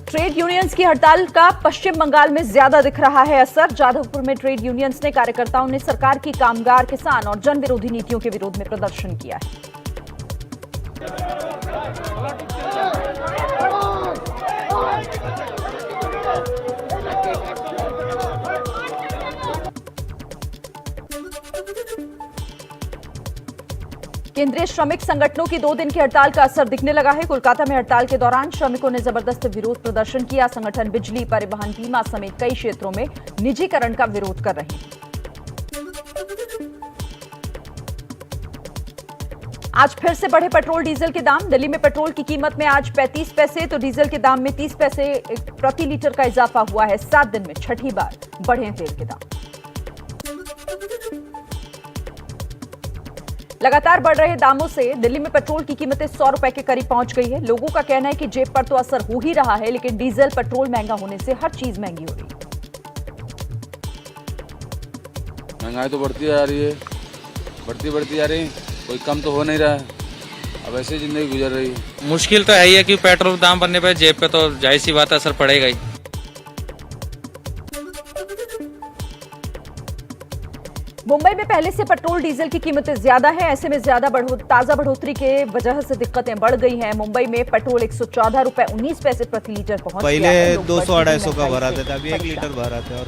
Trade unions की हड़ताल का पश्चिम बंगाल में ज्यादा दिख रहा है असर। जादवपुर में ट्रेड यूनियंस ने कार्यकर्ताओं ने सरकार की कामगार, किसान और जन विरोधी नीतियों के विरोध में प्रदर्शन किया है। केंद्रीय श्रमिक संगठनों की 2 दिन की हड़ताल का असर दिखने लगा है। कोलकाता में हड़ताल के दौरान श्रमिकों ने जबरदस्त विरोध प्रदर्शन किया। संगठन बिजली, परिवहन, बीमा समेत कई क्षेत्रों में निजीकरण का विरोध कर रहे हैं। आज फिर से बढ़े पेट्रोल डीजल के दाम। दिल्ली में पेट्रोल की कीमत में आज 35 पैसे तो डीजल के दाम में 30 पैसे प्रति लीटर का इजाफा हुआ है। 7 दिन में छठी बार बढ़े तेल के दाम। लगातार बढ़ रहे दामों से दिल्ली में पेट्रोल की कीमतें 100 रुपए के करीब पहुंच गई है। लोगों का कहना है कि जेब पर तो असर हो ही रहा है, लेकिन डीजल, पेट्रोल महंगा होने से हर चीज महंगी हो रही है। महंगाई तो बढ़ती जा रही है, बढ़ती जा रही है, कोई कम तो हो नहीं रहा है। अब ऐसे जिंदगी गुजर रही है। मुश्किल तो है ही है कि पेट्रोल दाम बढ़ने पर जेब पे तो जाहिर सी बात असर पड़ेगा ही। मुंबई में पहले से पेट्रोल डीजल की कीमतें ज्यादा हैं। ऐसे में ताजा बढ़ोतरी के वजह से दिक्कतें बढ़ गई हैं। मुंबई में पेट्रोल 114 रुपए 19 पैसे प्रति लीटर पहुंच गया है। पहले 200-250 का भराते थे, अभी 1 लीटर भराते। और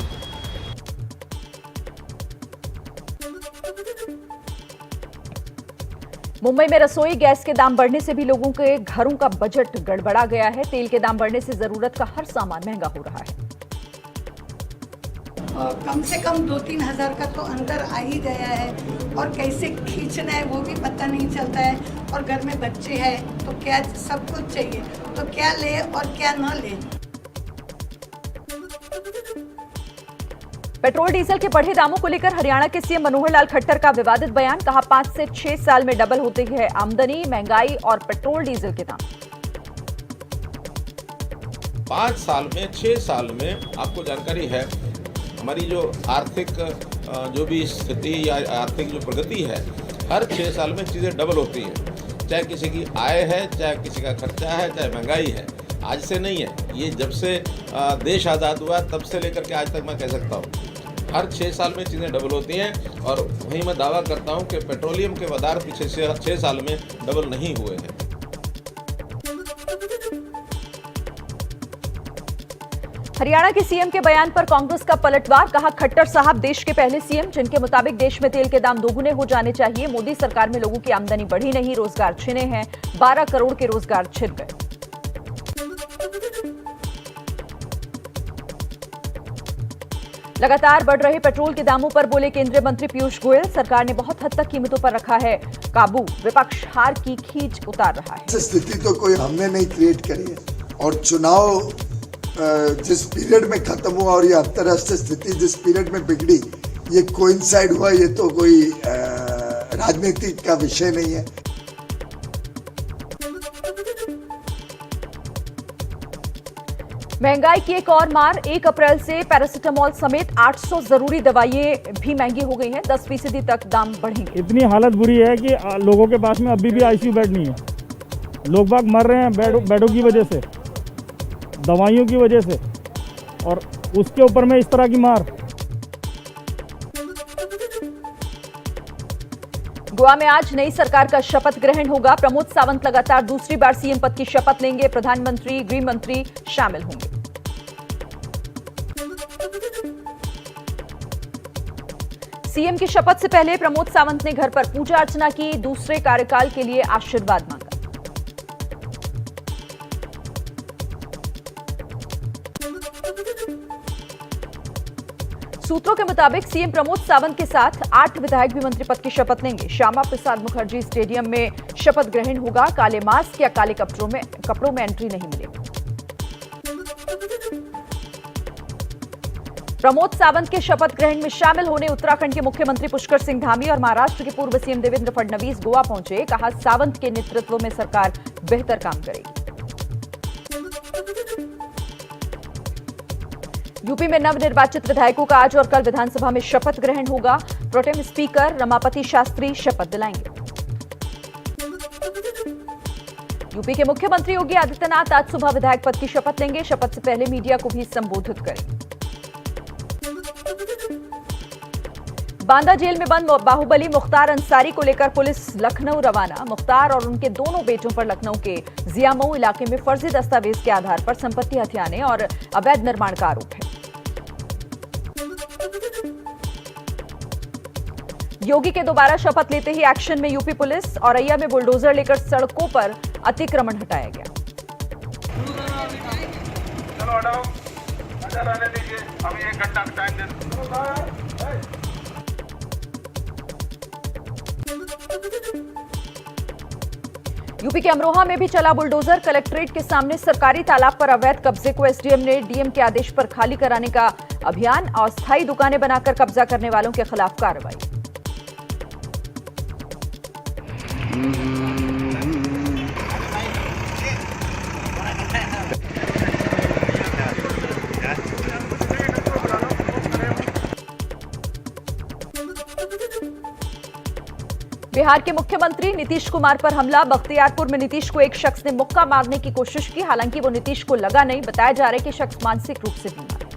मुंबई में रसोई गैस के दाम बढ़ने से भी लोगों के घरों का बजट गड़बड़ा गया है। तेल के दाम बढ़ने से जरूरत का हर सामान महंगा हो रहा है। कम से कम 2-3 हज़ार का तो अंदर आ ही गया है, और कैसे खींचना है वो भी पता नहीं चलता है। और घर में बच्चे हैं तो क्या सब कुछ चाहिए, तो क्या ले और क्या न ले। पेट्रोल डीजल के बढ़े दामों को लेकर हरियाणा के सीएम मनोहर लाल खट्टर का विवादित बयान। कहा 5 से 6 साल में डबल होती है आमदनी, महंगाई और पेट्रोल डीजल के दाम। 5 साल में, 6 साल में आपको जानकारी है हमारी जो आर्थिक जो भी स्थिति या आर्थिक जो प्रगति है, हर 6 साल में चीज़ें डबल होती हैं। चाहे किसी की आय है, चाहे किसी का खर्चा है, चाहे महंगाई है। आज से नहीं है, ये जब से देश आज़ाद हुआ तब से लेकर के आज तक मैं कह सकता हूँ हर 6 साल में चीज़ें डबल होती हैं। और वहीं मैं दावा करता हूँ कि पेट्रोलियम के पदार्थ पिछले 6 साल में डबल नहीं हुए हैं। हरियाणा के सीएम के बयान पर कांग्रेस का पलटवार। कहा खट्टर साहब देश के पहले सीएम जिनके मुताबिक देश में तेल के दाम दोगुने हो जाने चाहिए। मोदी सरकार में लोगों की आमदनी बढ़ी नहीं, रोजगार छिने हैं। 12 करोड़ के रोजगार छिन गए। लगातार बढ़ रहे पेट्रोल के दामों पर बोले केंद्रीय मंत्री पीयूष गोयल। सरकार ने बहुत हद तक कीमतों पर रखा है काबू। विपक्ष हार की खींच उतार रहा है। स्थिति तो कोई हमने नहीं क्रिएट करी है, और चुनाव जिस पीरियड में खत्म हुआ और ये अंतर्राष्ट्रीय स्थिति जिस पीरियड में बिगड़ी, ये कोइंसाइड हुआ, ये तो कोई राजनीति का विषय नहीं है। महंगाई की एक और मार। 1 अप्रैल से पैरासिटामोल समेत 800 जरूरी दवाइयां भी महंगी हो गई हैं। 10% तक दाम बढ़ेंगे। इतनी हालत बुरी है कि लोगों के पास में अभी भी आईसीयू बेड नहीं है। लोग बाग मर रहे हैं बेडों की वजह से, दवाइयों की वजह से, और उसके ऊपर में इस तरह की मार। गोवा में आज नई सरकार का शपथ ग्रहण होगा। प्रमोद सावंत लगातार दूसरी बार सीएम पद की शपथ लेंगे। प्रधानमंत्री, गृह मंत्री शामिल होंगे। सीएम की शपथ से पहले प्रमोद सावंत ने घर पर पूजा अर्चना की। दूसरे कार्यकाल के लिए आशीर्वाद मांगा। सूत्रों के मुताबिक सीएम प्रमोद सावंत के साथ 8 विधायक भी मंत्री पद की शपथ लेंगे। श्यामा प्रसाद मुखर्जी स्टेडियम में शपथ ग्रहण होगा। काले मास्क या काले कपड़ों में एंट्री नहीं मिलेगी। प्रमोद सावंत के शपथ ग्रहण में शामिल होने उत्तराखंड के मुख्यमंत्री पुष्कर सिंह धामी और महाराष्ट्र के पूर्व सीएम देवेंद्र फडणवीस गोवा पहुंचे। कहा सावंत के नेतृत्व में सरकार बेहतर काम करेगी। यूपी में नवनिर्वाचित विधायकों का आज और कल विधानसभा में शपथ ग्रहण होगा। प्रोटेम स्पीकर रमापति शास्त्री शपथ दिलाएंगे। यूपी के मुख्यमंत्री योगी आदित्यनाथ आज सुबह विधायक पद की शपथ लेंगे। शपथ से पहले मीडिया को भी संबोधित करेंगे। बांदा जेल में बंद बाहुबली मुख्तार अंसारी को लेकर पुलिस लखनऊ रवाना। मुख्तार और उनके दोनों बेटों पर लखनऊ के जियामऊ इलाके में फर्जी दस्तावेज के आधार पर संपत्ति हथियाने और अवैध निर्माण का आरोप है। योगी के दोबारा शपथ लेते ही एक्शन में यूपी पुलिस। औरैया में बुलडोजर लेकर सड़कों पर अतिक्रमण हटाया गया। चलो हटाओ, अंदर आने दीजिए, अभी 1 घंटा टाइम दे दो। यूपी के अमरोहा में भी चला बुलडोजर। कलेक्ट्रेट के सामने सरकारी तालाब पर अवैध कब्जे को एसडीएम ने डीएम के आदेश पर खाली कराने का अभियान। अस्थायी दुकानें बनाकर कब्जा करने वालों के खिलाफ कार्रवाई। बिहार के मुख्यमंत्री नीतीश कुमार पर हमला। बख्तियारपुर में नीतीश को एक शख्स ने मुक्का मारने की कोशिश की। हालांकि वो नीतीश को लगा नहीं। बताया जा रहा है कि शख्स मानसिक रूप से बीमार है।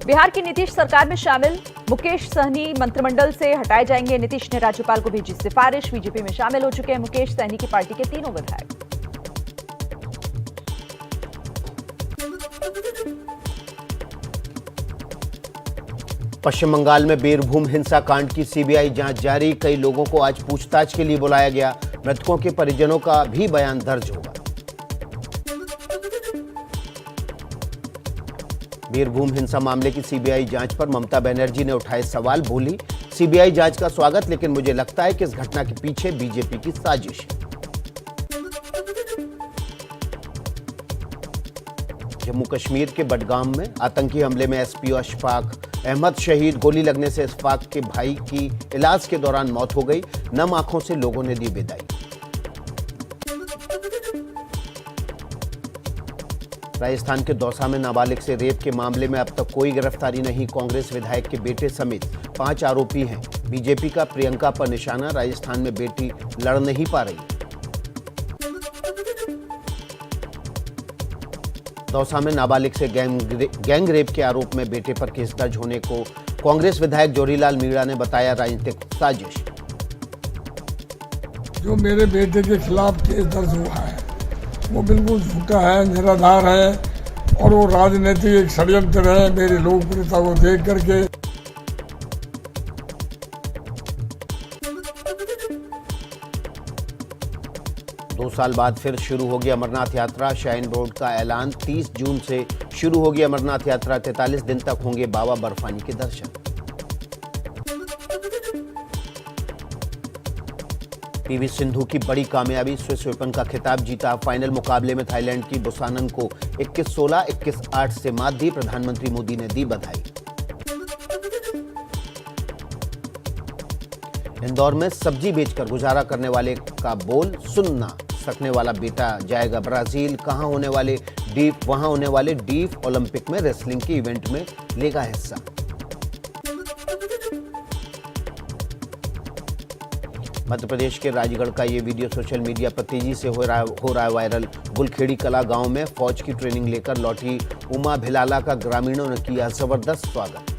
बिहार की नीतीश सरकार में शामिल मुकेश सहनी मंत्रिमंडल से हटाए जाएंगे। नीतीश ने राज्यपाल को भेजी सिफारिश। बीजेपी में शामिल हो चुके हैं मुकेश सहनी की पार्टी के तीनों विधायक। पश्चिम बंगाल में बीरभूम हिंसा कांड की सीबीआई जांच जारी। कई लोगों को आज पूछताछ के लिए बुलाया गया। मृतकों के परिजनों का भी बयान दर्ज होगा। बीरभूम हिंसा मामले की सीबीआई जांच पर ममता बनर्जी ने उठाए सवाल। बोली, सीबीआई जांच का स्वागत, लेकिन मुझे लगता है कि इस घटना के पीछे बीजेपी की साजिश है। जम्मू कश्मीर के बडगाम में आतंकी हमले में एसपी अशफाक अहमद शहीद। गोली लगने से अशफाक के भाई की इलाज के दौरान मौत हो गई। नम आंखों से लोगों ने दी विदाई। राजस्थान के दौसा में नाबालिग से रेप के मामले में अब तक कोई गिरफ्तारी नहीं। कांग्रेस विधायक के बेटे समेत 5 आरोपी हैं। बीजेपी का प्रियंका पर निशाना। राजस्थान में बेटी लड़ नहीं पा रही। दौसा में नाबालिग से गैंग रेप के आरोप में बेटे पर केस दर्ज होने को कांग्रेस विधायक जोरीलाल मीणा ने बताया राजनीतिक साजिश। जो मेरे बेटे के खिलाफ केस दर्ज हुआ है वो बिल्कुल झूठा है, निराधार है और वो राजनीतिक एक षड्यंत्र है मेरी लोकप्रियता को देख करके। 2 साल बाद फिर शुरू होगी अमरनाथ यात्रा। श्राइन बोर्ड का ऐलान। 30 जून से शुरू होगी अमरनाथ यात्रा। 43 दिन तक होंगे बाबा बर्फानी के दर्शन। पीवी सिंधु की बड़ी कामयाबी। स्विस ओपन का खिताब जीता। फाइनल मुकाबले में थाईलैंड की बुसानन को 21-16, 21-8 से मात दी। प्रधानमंत्री मोदी ने दी बधाई। इंदौर में सब्जी बेचकर गुजारा करने वाले का बोल सुनना सकने वाला बेटा जाएगा ब्राजील। कहां होने वाले डीफ ओलंपिक में रेसलिंग के इवेंट में लेगा हिस्सा। मध्य प्रदेश के राजगढ़ का ये वीडियो सोशल मीडिया पर तेजी से हो रहा है वायरल। गुलखेड़ी कला गांव में फौज की ट्रेनिंग लेकर लौटी उमा भिलाला का ग्रामीणों ने किया जबरदस्त स्वागत।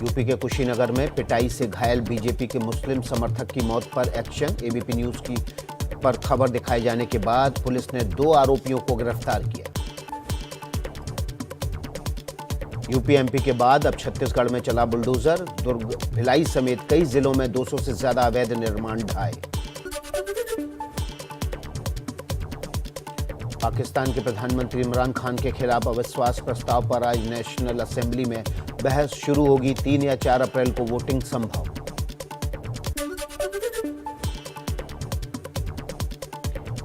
यूपी के कुशीनगर में पिटाई से घायल बीजेपी के मुस्लिम समर्थक की मौत पर एक्शन। एबीपी न्यूज की पर खबर दिखाए जाने के बाद पुलिस ने 2 आरोपियों को गिरफ्तार किया। यूपी एमपी के बाद अब छत्तीसगढ़ में चला बुलडोजर। दुर्ग, भिलाई समेत कई जिलों में 200 से ज्यादा अवैध निर्माण ढाए। पाकिस्तान के प्रधानमंत्री इमरान खान के खिलाफ अविश्वास प्रस्ताव पर आज नेशनल असेंबली में बहस शुरू होगी। 3 या 4 अप्रैल को वोटिंग संभव।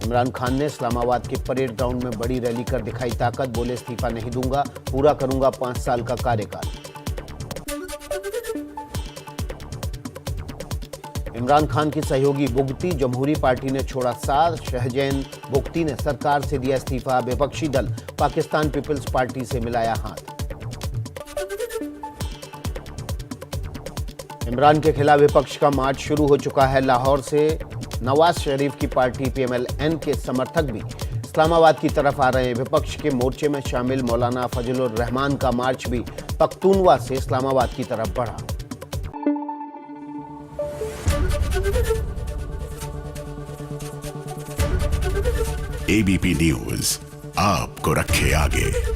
इमरान खान ने इस्लामाबाद के परेड ग्राउंड में बड़ी रैली कर दिखाई ताकत। बोले, इस्तीफा नहीं दूंगा, पूरा करूंगा 5 साल का कार्यकाल। इमरान खान की सहयोगी बुगती जमहूरी पार्टी ने छोड़ा साथ। शहजैन बुगती ने सरकार से दिया इस्तीफा। विपक्षी दल पाकिस्तान पीपल्स पार्टी से मिलाया हाथ। इमरान के खिलाफ विपक्ष का मार्च शुरू हो चुका है। लाहौर से नवाज शरीफ की पार्टी PMLN के समर्थक भी इस्लामाबाद की तरफ आ रहे हैं। विपक्ष के मोर्चे में शामिल मौलाना फजलुर रहमान का मार्च भी पख्तूनवा से इस्लामाबाद की तरफ बढ़ा। ABP न्यूज आपको रखे आगे।